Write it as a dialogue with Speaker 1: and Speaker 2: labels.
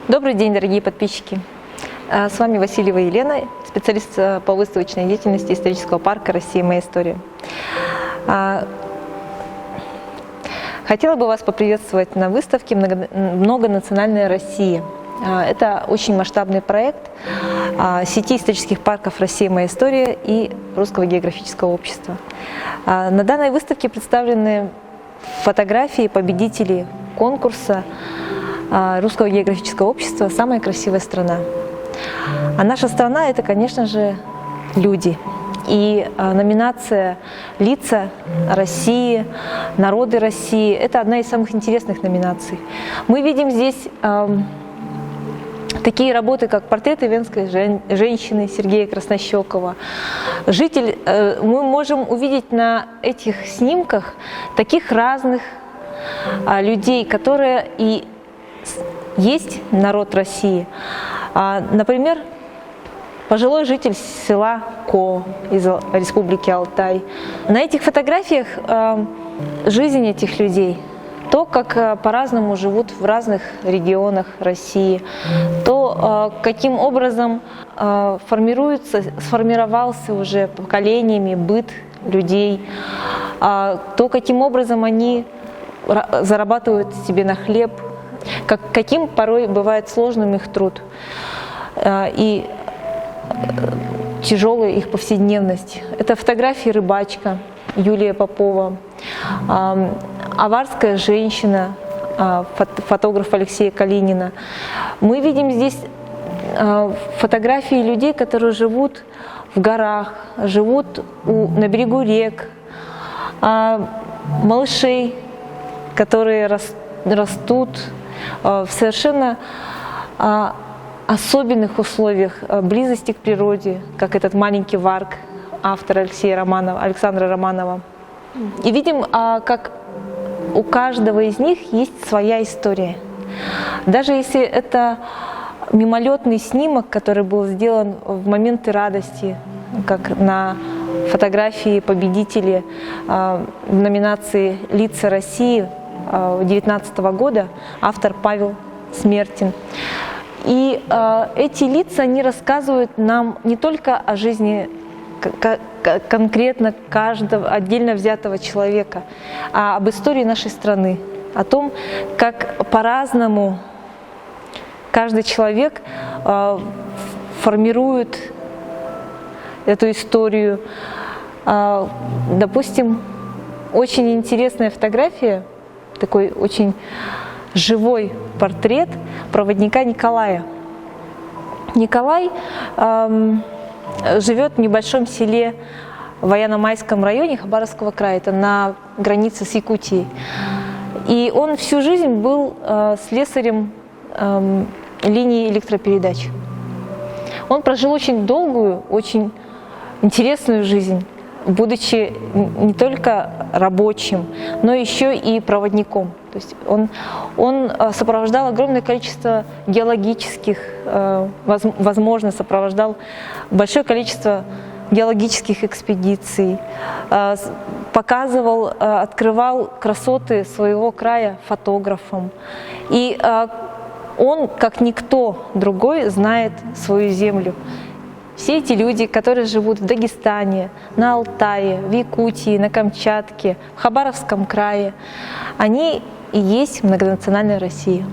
Speaker 1: Добрый день, дорогие подписчики! С вами Васильева Елена, специалист по выставочной деятельности исторического парка «Россия. Моя история». Хотела бы вас поприветствовать на выставке «Многонациональная Россия». Это очень масштабный проект сети исторических парков «Россия. Моя история» и Русского географического общества. На данной выставке представлены фотографии победителей конкурса Русского географического общества «Самая красивая страна». А наша страна – это, конечно же, люди. И номинация «Лица России», «Народы России» – это одна из самых интересных номинаций. Мы видим здесь такие работы, как «Портреты венской женщины» Сергея Краснощекова. Мы можем увидеть на этих снимках таких разных людей, которые и есть народ России. Например, пожилой житель села Ко из Республики Алтай. На этих фотографиях жизнь этих людей, то, как по-разному живут в разных регионах России, то, каким образом сформировался уже поколениями быт людей, то, каким образом они зарабатывают себе на хлеб, каким порой бывает сложным их труд и тяжелая их повседневность. Это фотографии рыбачка Юлия Попова, аварская женщина, фотограф Алексея Калинина. Мы видим здесь фотографии людей, которые живут в горах, живут на берегу рек, малышей, которые растут в совершенно особенных условиях близости к природе, как этот маленький Варг, автора Александра Романова. И видим, как у каждого из них есть своя история. Даже если это мимолетный снимок, который был сделан в моменты радости, как на фотографии победителей в номинации «Лица России» 2019 года, автор Павел Смертин. И эти лица, они рассказывают нам не только о жизни конкретно каждого отдельно взятого человека, а об истории нашей страны, о том, как по-разному каждый человек формирует эту историю. Допустим, очень интересная фотография, такой очень живой портрет проводника Николая. Николай живет в небольшом селе в Военно-Майском районе Хабаровского края, это на границе с Якутией. И он всю жизнь был слесарем линии электропередач. Он прожил очень долгую, очень интересную жизнь, будучи не только рабочим, но еще и проводником. То есть он сопровождал огромное количество геологических, возможно, сопровождал большое количество геологических экспедиций, показывал, открывал красоты своего края фотографам. И он, как никто другой, знает свою землю. Все эти люди, которые живут в Дагестане, на Алтае, в Якутии, на Камчатке, в Хабаровском крае, они и есть многонациональная Россия.